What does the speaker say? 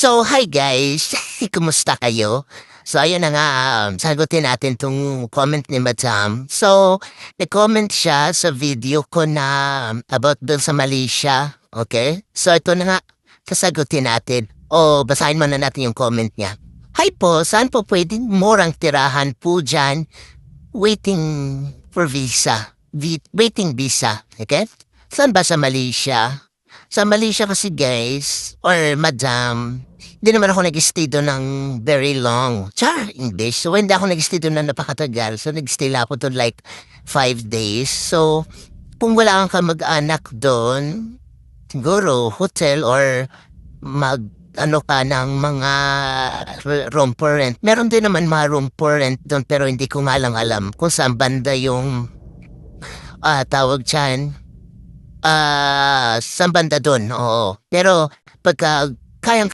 So, hi guys! Kumusta kayo? So, ayun na nga, sagutin natin tong comment ni Madam. So, nag-comment siya sa video ko na about dun sa Malaysia. Okay? So, ito na nga, sasagutin natin. O, basahin muna natin yung comment niya. Hi po, saan po pwedeng murang tirahan po dyan? Waiting for visa. Waiting visa. Okay? Saan ba sa Malaysia? Sa Malaysia kasi guys, or madam, hindi naman ako nag-stay doon ng very long. English. So, hindi ako nag-stay doon na napakatagal. So, nag-stay lang ako doon like 5 days. So, kung wala kang kamag-anak doon, siguro hotel or ano ka ng mga room for rent. Meron din naman mga room for rent doon pero hindi ko nga lang alam kung saan banda yung tawag dyan. Sa banda dun, oo. Pero pagka kayang